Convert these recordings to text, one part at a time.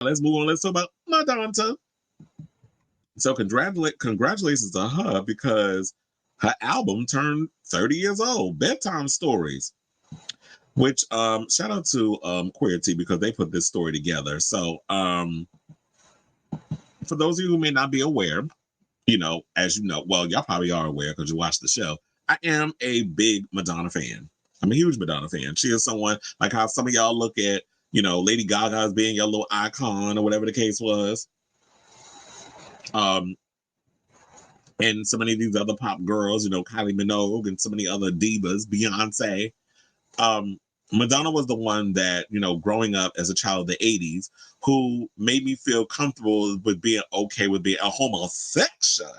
let's move on. Let's talk about Madonna. So congratulations to her because her album turned 30 years old, Bedtime Stories. Which shout out to Queer T because they put this story together. So for those of you who may not be aware, as you know, well, y'all probably are aware because you watched the show. I am a big Madonna fan. I'm a huge Madonna fan. She is someone like how some of y'all look at, Lady Gaga as being your little icon or whatever the case was. And so many of these other pop girls, Kylie Minogue and so many other divas, Beyonce. Madonna was the one that, growing up as a child of the 80s, who made me feel comfortable with being okay with being a homosexual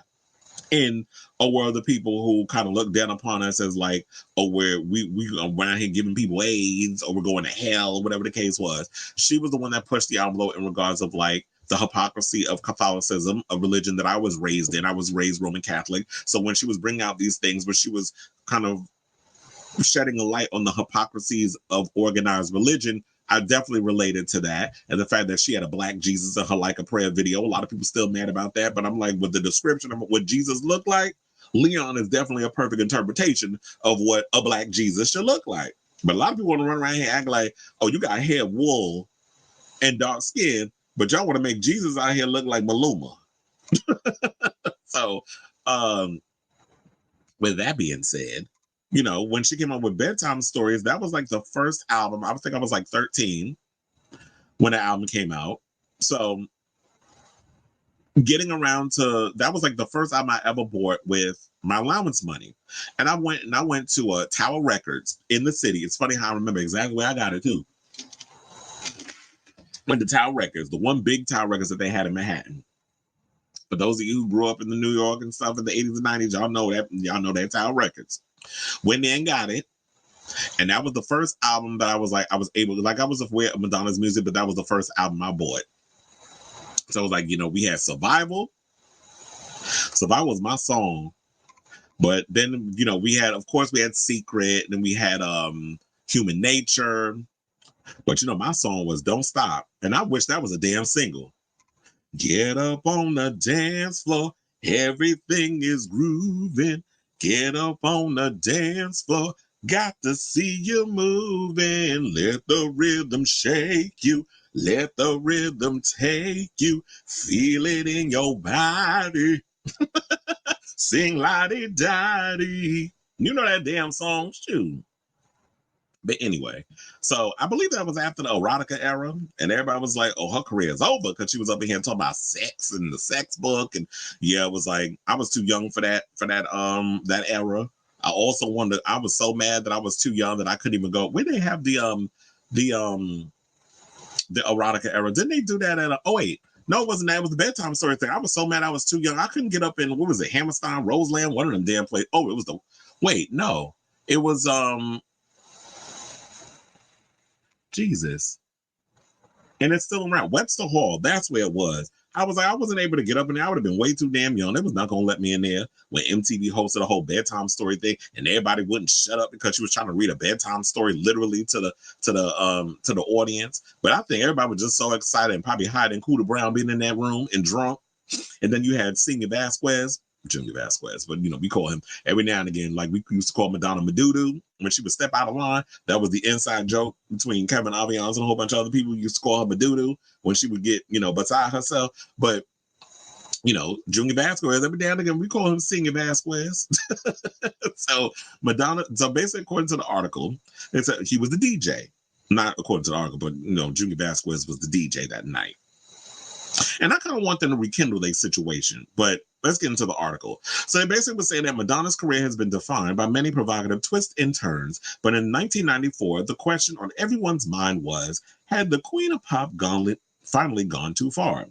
in a world of people who kind of look down upon us as like, oh, we're out here giving people AIDS or we're going to hell or whatever the case was. She was the one that pushed the envelope in regards of like the hypocrisy of Catholicism, a religion that I was raised in. I was raised Roman Catholic. So when she was bringing out these things, but she was kind of shedding a light on the hypocrisies of organized religion, I definitely related to that. And the fact that she had a black Jesus in her Like a Prayer video, a lot of people still mad about that. But I'm like, with the description of what Jesus looked like, Leon is definitely a perfect interpretation of what a black Jesus should look like. But a lot of people want to run around here and act like, oh, you got hair, wool, and dark skin, but y'all want to make Jesus out here look like Maluma. So, with that being said, when she came up with Bedtime Stories, that was like the first album. I think I was like 13 when the album came out. So getting around to that was like the first album I ever bought with my allowance money. And I went to Tower Records in the city. It's funny how I remember exactly where I got it too. Went to Tower Records, the one big Tower Records that they had in Manhattan. For those of you who grew up in the New York and stuff in the 80s and 90s, y'all know that Tower Records. Went there and got it. And that was the first album that I was aware of Madonna's music, but that was the first album I bought. So it was like, we had Survival. Survival was my song. But then, we had Secret, and we had Human Nature. But my song was Don't Stop. And I wish that was a damn single. Get up on the dance floor. Everything is grooving. Get up on the dance floor. Got to see you moving. Let the rhythm shake you. Let the rhythm take you. Feel it in your body. Sing la-di-da-di. You know that damn song, too. But anyway, so I believe that was after the erotica era, and everybody was like, "Oh, her career is over," because she was up in here talking about sex and the sex book, and yeah, it was like I was too young for that era. I also wondered. I was so mad that I was too young that I couldn't even go. Where they have the erotica era? Didn't they do that at? Oh wait, no, it wasn't that. It was the Bedtime Story thing. I was so mad I was too young. I couldn't get up in what was it, Hammerstein, Roseland, one of them damn places. Oh, it was it was Jesus. And it's still around. Webster Hall, that's where it was. I wasn't able to get up in there. I would have been way too damn young. They was not going to let me in there when MTV hosted a whole bedtime story thing, and everybody wouldn't shut up because she was trying to read a bedtime story literally to the audience. But I think everybody was just so excited and probably hiding Cooter Brown being in that room and drunk. And then you had Junior Vasquez, but we call him every now and again, like we used to call Madonna Madudu when she would step out of line. That was the inside joke between Kevin Aviance and a whole bunch of other people. Used to call her Madudu when she would get, beside herself. But Junior Vasquez, every now and again, we call him Senior Vasquez. So Madonna, so basically according to the article, it said he was the DJ. Not according to the article, but Junior Vasquez was the DJ that night. And I kind of want them to rekindle their situation, but let's get into the article. So they basically was saying that Madonna's career has been defined by many provocative twists and turns, but in 1994, the question on everyone's mind was, had the Queen of Pop finally gone too far?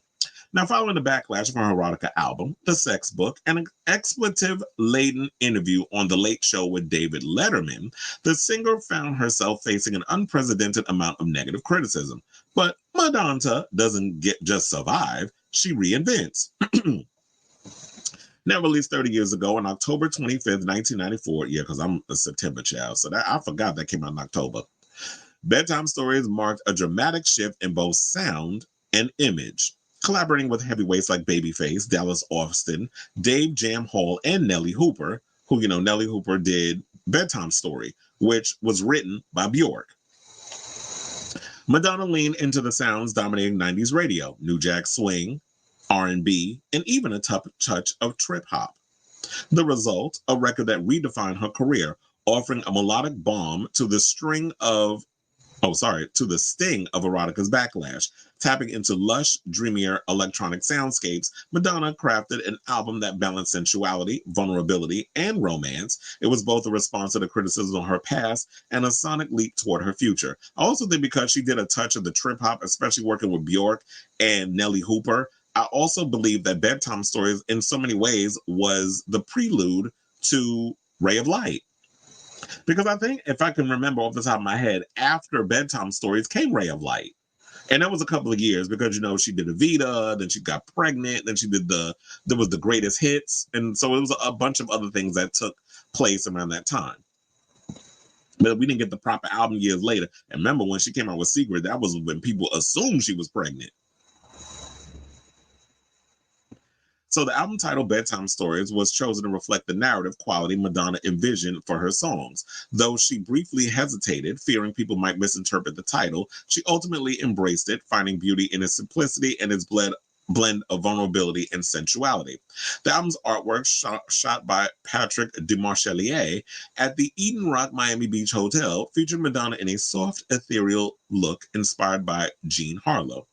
Now, following the backlash of her erotica album, The Sex Book, and an expletive-laden interview on The Late Show with David Letterman, the singer found herself facing an unprecedented amount of negative criticism. But Madonna doesn't just survive, she reinvents. Now released 30 years ago on October 25th, 1994. Yeah, because I'm a September child, so I forgot that came out in October. Bedtime Stories marked a dramatic shift in both sound and Image, collaborating with heavyweights like Babyface, Dallas Austin, Dave Jam Hall, and Nellie Hooper, who, Nellie Hooper did Bedtime Story, which was written by Bjork. Madonna leaned into the sounds dominating 90s radio, New Jack Swing, R&B, and even a touch of trip hop. The result, a record that redefined her career, offering a melodic bomb to the sting of erotica's backlash. Tapping into lush, dreamier electronic soundscapes, Madonna crafted an album that balanced sensuality, vulnerability, and romance. It was both a response to the criticism of her past and a sonic leap toward her future. I also think because she did a touch of the trip hop, especially working with Bjork and Nellie Hooper, I also believe that Bedtime Stories in so many ways was the prelude to Ray of Light. Because I think, if I can remember off the top of my head, after Bedtime Stories came Ray of Light. And that was a couple of years because, she did Evita, then she got pregnant, then she did there was the greatest hits. And so it was a bunch of other things that took place around that time. But we didn't get the proper album years later. And remember when she came out with Secret, that was when people assumed she was pregnant. So the album title Bedtime Stories was chosen to reflect the narrative quality Madonna envisioned for her songs. Though she briefly hesitated, fearing people might misinterpret the title, she ultimately embraced it, finding beauty in its simplicity and its blend of vulnerability and sensuality. The album's artwork, shot by Patrick Demarchelier at the Eden Rock Miami Beach Hotel, featured Madonna in a soft, ethereal look inspired by Jean Harlow.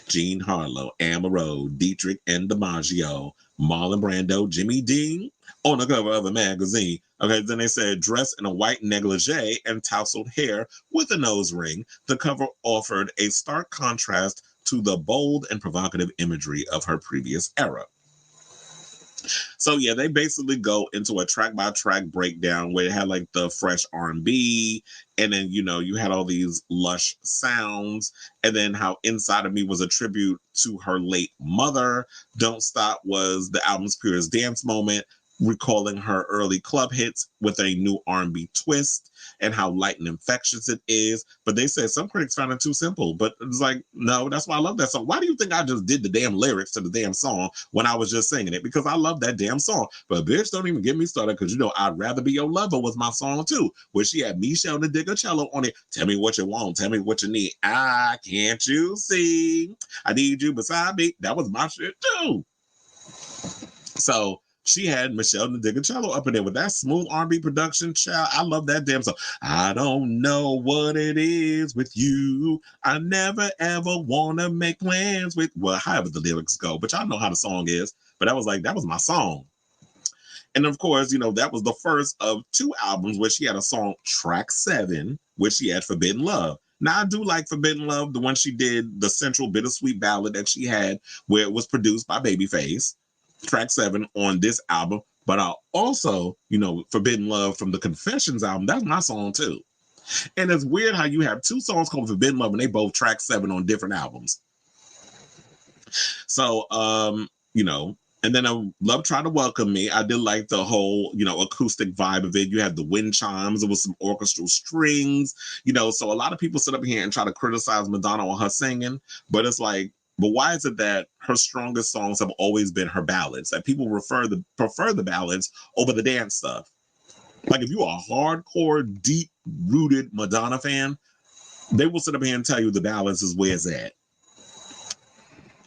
Jean Harlow, Amaro, Dietrich and DiMaggio, Marlon Brando, Jimmy Dean on the cover of a magazine. Okay, then they said dressed in a white negligee and tousled hair with a nose ring. The cover offered a stark contrast to the bold and provocative imagery of her previous era. So yeah, they basically go into a track by track breakdown where it had like the fresh R&B, and then you had all these lush sounds, and then how Inside of Me was a tribute to her late mother. Don't Stop was the album's purest dance moment, recalling her early club hits with a new R&B twist, and how light and infectious it is. But they said some critics found it too simple. But it's like, no, that's why I love that song. Why do you think I just did the damn lyrics to the damn song when I was just singing it? Because I love that damn song. But bitch, don't even get me started, because I'd Rather Be Your Lover was my song too, where she had Michelle the Digacello on it. Tell me what you want, tell me what you need. Can't you see? I need you beside me. That was my shit too. So she had Michelle Nadigacello up in there with that smooth R&B production, child. I love that damn song. I don't know what it is with you. I never ever want to make plans with, well, however the lyrics go, but y'all know how the song is. But that was my song. And of course, that was the first of two albums where she had a song, track 7, which she had Forbidden Love. Now, I do like Forbidden Love, the one she did, the central bittersweet ballad that she had, where it was produced by Babyface. Track 7 on this album, but I also, Forbidden Love from the Confessions album, that's my song too. And it's weird how you have two songs called Forbidden Love and they both track 7 on different albums. So, and then Love Tried to Welcome Me. I did like the whole, acoustic vibe of it. You had the wind chimes, there was some orchestral strings, so a lot of people sit up here and try to criticize Madonna on her singing, but it's like, but why is it that her strongest songs have always been her ballads? That people prefer the ballads over the dance stuff. Like if you are a hardcore, deep-rooted Madonna fan, they will sit up here and tell you the ballads is where it's at.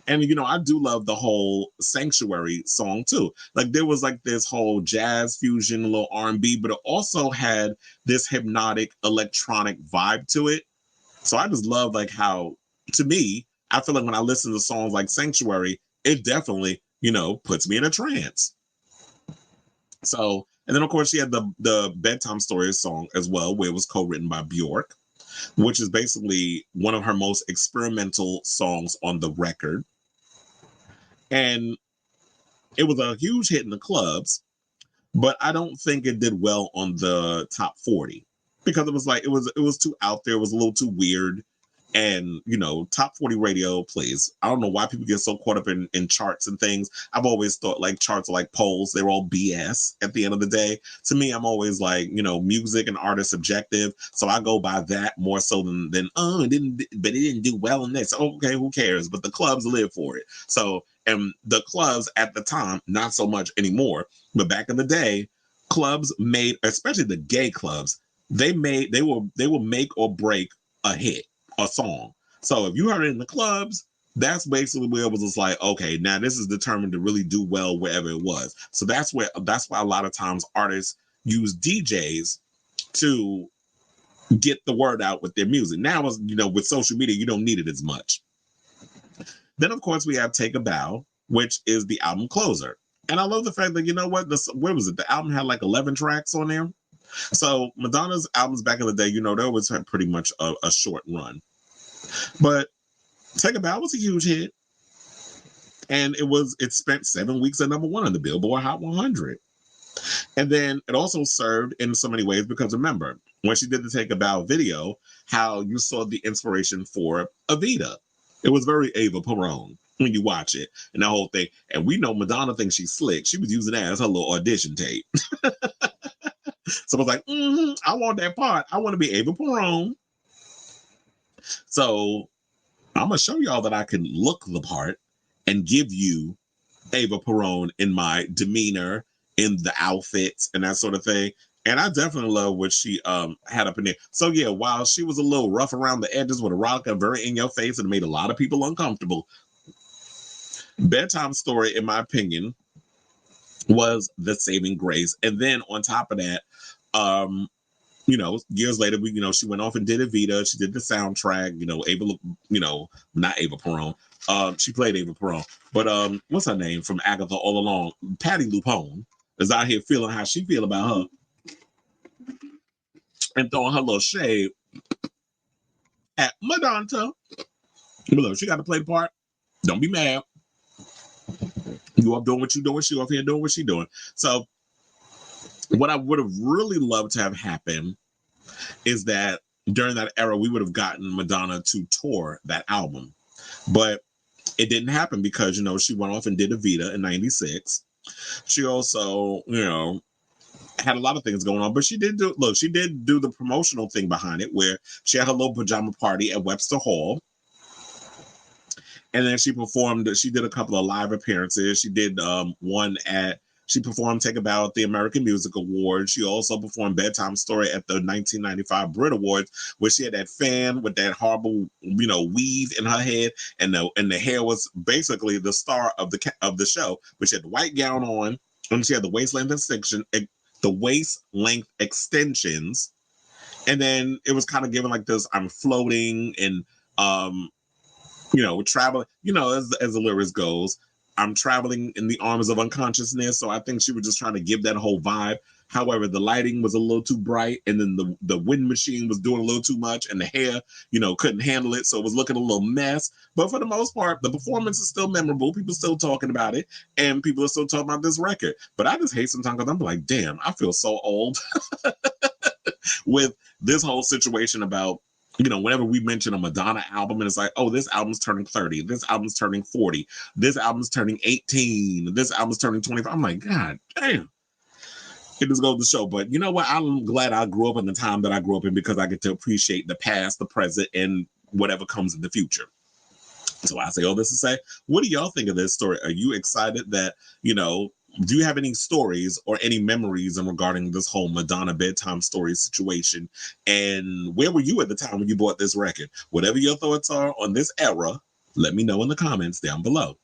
And I do love the whole Sanctuary song too. Like there was like this whole jazz fusion, a little R&B, but it also had this hypnotic electronic vibe to it. So I just love like how, to me, I feel like when I listen to songs like Sanctuary, it definitely, puts me in a trance. So, and then of course she had the Bedtime Stories song as well, where it was co-written by Bjork, which is basically one of her most experimental songs on the record. And it was a huge hit in the clubs, but I don't think it did well on the top 40 because it was like, it was too out there. It was a little too weird. and top 40 radio plays. I don't know why people get so caught up in charts and things. I've always thought like charts are like polls. They're all BS at the end of the day. To me, I'm always like, music and art is subjective, so I go by that more so than it didn't do well in this. Okay, who cares? But the clubs live for it. So, and the clubs at the time, not so much anymore, but back in the day, clubs made, especially the gay clubs, they will make or break a hit, a song. So if you heard it in the clubs, that's basically where it was just like, okay, now this is determined to really do well wherever it was. So that's why a lot of times artists use DJs to get the word out with their music. Now, with social media, you don't need it as much. Then of course we have Take a Bow, which is the album closer. And I love the fact that, where was it? The album had like 11 tracks on there. So Madonna's albums back in the day, they always had pretty much a short run. But Take a Bow was a huge hit. And it spent 7 weeks at number 1 on the Billboard Hot 100. And then it also served in so many ways because remember, when she did the Take a Bow video, how you saw the inspiration for Evita. It was very Ava Perón when you watch it and the whole thing. And we know Madonna thinks she's slick. She was using that as her little audition tape. So I was like, I want that part. I want to be Ava Perón. So I'm going to show y'all that I can look the part and give you Ava Perón in my demeanor, in the outfits and that sort of thing. And I definitely love what she had up in there. So yeah, while she was a little rough around the edges with a rock and very in your face and made a lot of people uncomfortable, Bedtime Story, in my opinion, was the saving grace. And then on top of that, years later, she went off and did Evita. She did the soundtrack, not Ava Perón. She played Ava Perón. But what's her name from Agatha All Along? Patti LuPone is out here feeling how she feel about her and throwing her little shade at Madonna. But look, she got to play the part. Don't be mad. You up doing what you doing. She up here doing what she doing. So what I would have really loved to have happened is that during that era, we would have gotten Madonna to tour that album. But it didn't happen because, she went off and did Evita in 96. She also, had a lot of things going on, but she did do the promotional thing behind it where she had her little pajama party at Webster Hall. And then she did a couple of live appearances. She did she performed Take a Bow at the American Music Awards. She also performed Bedtime Story at the 1995 Brit Awards, where she had that fan with that horrible, weave in her head, and the hair was basically the star of the show. But she had the white gown on, and she had the waist length extensions, and then it was kind of given like this: I'm floating and traveling. As the lyrics goes. I'm traveling in the arms of unconsciousness. So I think she was just trying to give that whole vibe. However, the lighting was a little too bright, and then the wind machine was doing a little too much, and the hair, couldn't handle it. So it was looking a little mess. But for the most part, the performance is still memorable. People still talking about it, and people are still talking about this record. But I just hate sometimes because I'm like, damn, I feel so old with this whole situation about, whenever we mention a Madonna album and it's like, oh, this album's turning 30, this album's turning 40, this album's turning 18, this album's turning 25. I'm like, God damn. It just goes to show. But you know what? I'm glad I grew up in the time that I grew up in because I get to appreciate the past, the present, and whatever comes in the future. So I say all this to say, what do y'all think of this story? Are you excited that, do you have any stories or any memories in regarding this whole Madonna Bedtime Story situation? And where were you at the time when you bought this record? Whatever your thoughts are on this era, let me know in the comments down below.